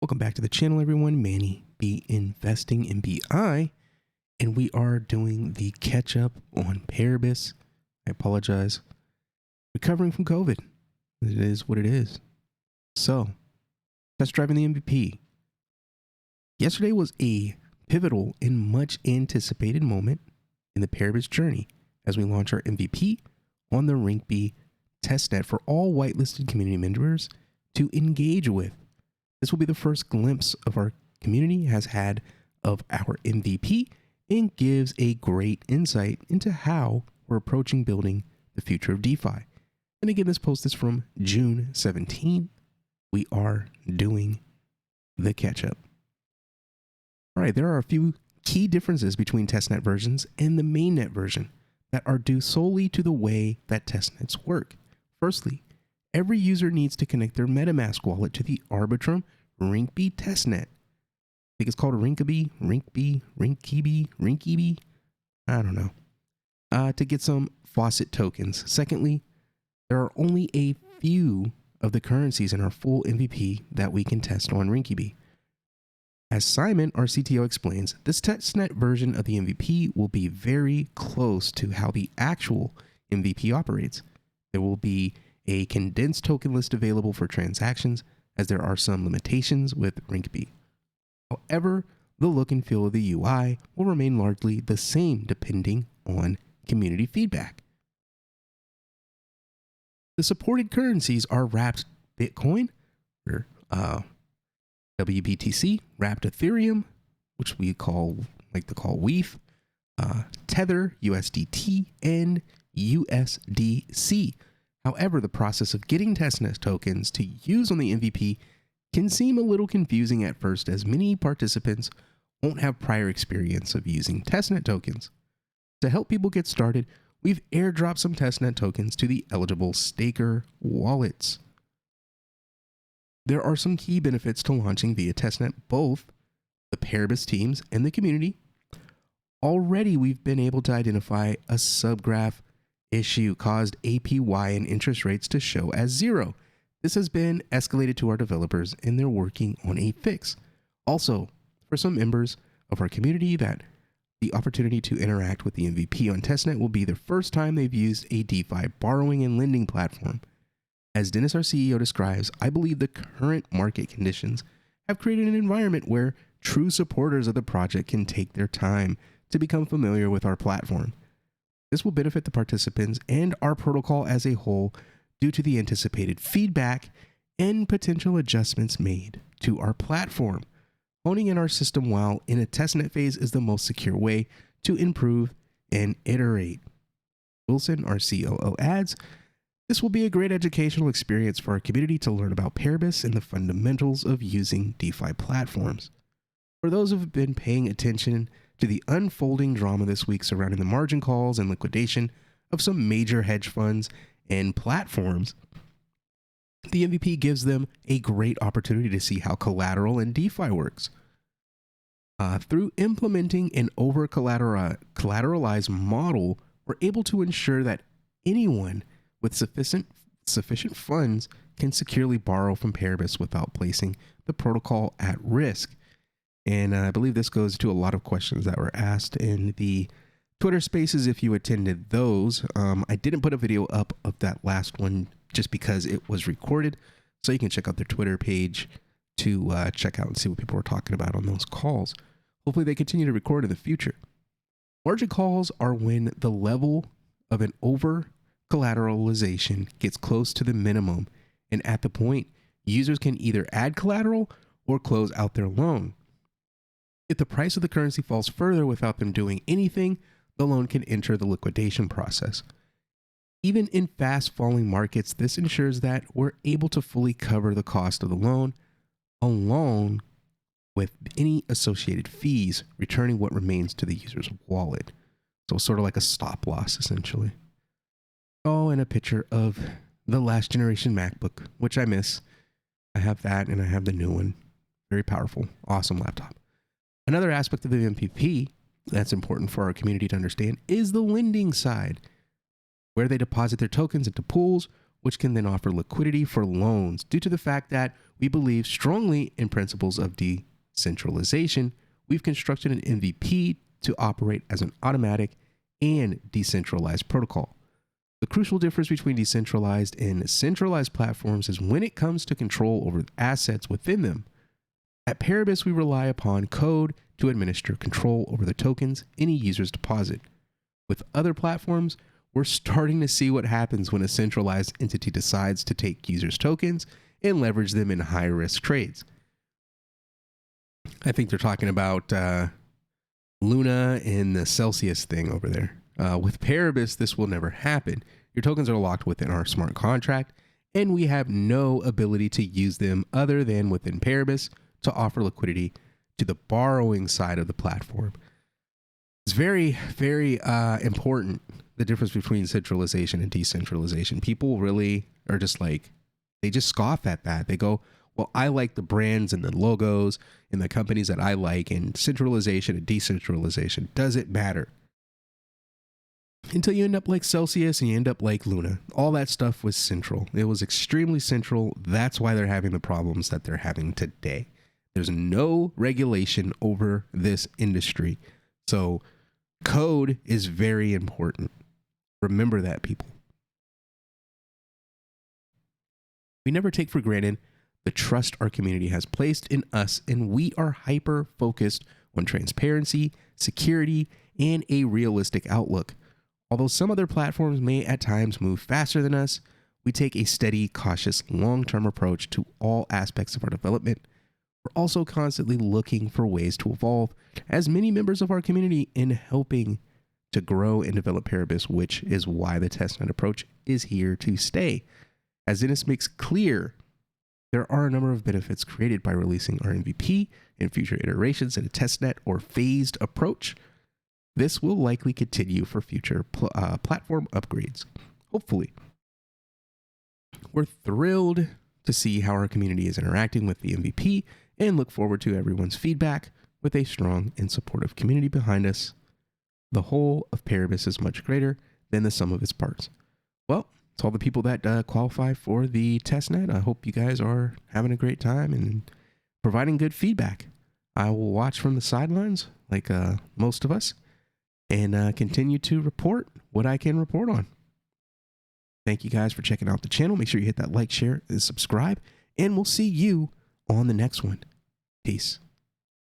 Welcome back to the channel, everyone. Manny B Investing in BI, and we are doing the catch up on Paribus. I apologize. Recovering from COVID. It is what it is. So, test driving the MVP. Yesterday was a pivotal and much anticipated moment in the Paribus journey as we launch our MVP on the RinkB testnet for all whitelisted community members to engage with. This will be the first glimpse of our community has had of our MVP and gives a great insight into how we're approaching building the future of DeFi. And again, this post is from June 17. We are doing the catch-up. All right, there are a few key differences between testnet versions and the mainnet version that are due solely to the way that testnets work. Firstly, every user needs to connect their MetaMask wallet to the Arbitrum RinkB testnet. I think it's called Rinkaby, Rinkiby. I don't know. To get some faucet tokens. Secondly, there are only a few of the currencies in our full MVP that we can test on Rinkiby. As Simon, our CTO, explains, this testnet version of the MVP will be very close to how the actual MVP operates. There will be a condensed token list available for transactions, as there are some limitations with Rinkiby. However, the look and feel of the UI will remain largely the same depending on community feedback. The supported currencies are wrapped Bitcoin, or WBTC, wrapped Ethereum, which we like to call WEEF, Tether, USDT, and USDC. However, the process of getting testnet tokens to use on the MVP can seem a little confusing at first, as many participants won't have prior experience of using testnet tokens. To help people get started, we've airdropped some testnet tokens to the eligible staker wallets. There are some key benefits to launching via testnet, both the Paribus teams and the community. Already, we've been able to identify a subgraph issue caused APY and interest rates to show as 0. This has been escalated to our developers and they're working on a fix. Also, for some members of our community, that the opportunity to interact with the MVP on testnet will be the first time they've used a DeFi borrowing and lending platform. As Dennis, our CEO, describes, I believe the current market conditions have created an environment where true supporters of the project can take their time to become familiar with our platform. This will benefit the participants and our protocol as a whole due to the anticipated feedback and potential adjustments made to our platform. Honing in our system while in a testnet phase is the most secure way to improve and iterate. Wilson, our COO, adds, this will be a great educational experience for our community to learn about Paribus and the fundamentals of using DeFi platforms. For those who have been paying attention to the unfolding drama this week surrounding the margin calls and liquidation of some major hedge funds and platforms, the MVP gives them a great opportunity to see how collateral and DeFi works. Through implementing an over-collateralized model, we're able to ensure that anyone with sufficient funds can securely borrow from Paribus without placing the protocol at risk. And I believe this goes to a lot of questions that were asked in the Twitter spaces if you attended those. I didn't put a video up of that last one just because it was recorded. So you can check out their Twitter page to check out and see what people were talking about on those calls. Hopefully they continue to record in the future. Margin calls are when the level of an over-collateralization gets close to the minimum, and at the point, users can either add collateral or close out their loan. If the price of the currency falls further without them doing anything, the loan can enter the liquidation process. Even in fast falling markets, this ensures that we're able to fully cover the cost of the loan, along with any associated fees, returning what remains to the user's wallet. So sort of like a stop loss, essentially. Oh, and a picture of the last generation MacBook, which I miss. I have that and I have the new one. Very powerful, awesome laptop. Another aspect of the MVP that's important for our community to understand is the lending side, where they deposit their tokens into pools which can then offer liquidity for loans due to the fact that we believe strongly in principles of decentralization. We've constructed an MVP to operate as an automatic and decentralized protocol. The crucial difference between decentralized and centralized platforms is when it comes to control over assets within them. At Paribus, we rely upon code to administer control over the tokens any users deposit. With other platforms, we're starting to see what happens when a centralized entity decides to take users' tokens and leverage them in high-risk trades. I think they're talking about Luna and the Celsius thing over there. With Paribus, this will never happen. Your tokens are locked within our smart contract, and we have no ability to use them other than within Paribus to offer liquidity to the borrowing side of the platform. It's very, very important, the difference between centralization and decentralization. People really are just like, they just scoff at that. They go, well, I like the brands and the logos and the companies that I like, and centralization and decentralization doesn't matter. Until you end up like Celsius and you end up like Luna. All that stuff was central. It was extremely central. That's why they're having the problems that they're having today. There's no regulation over this industry. So code is very important. Remember that, people. We never take for granted the trust our community has placed in us, and we are hyper focused on transparency, security, and a realistic outlook. Although some other platforms may at times move faster than us, we take a steady, cautious, long-term approach to all aspects of our development. We're also constantly looking for ways to evolve as many members of our community in helping to grow and develop Paribus, which is why the testnet approach is here to stay. As Dennis makes clear, there are a number of benefits created by releasing our MVP in future iterations in a testnet or phased approach. This will likely continue for future platform upgrades, hopefully. We're thrilled to see how our community is interacting with the MVP and look forward to everyone's feedback. With a strong and supportive community behind us, the whole of Paribus is much greater than the sum of its parts. Well, to all the people that qualify for the testnet, I hope you guys are having a great time and providing good feedback. I will watch from the sidelines, like most of us, and continue to report what I can report on. Thank you guys for checking out the channel. Make sure you hit that like, share, and subscribe, and we'll see you on the next one. Peace.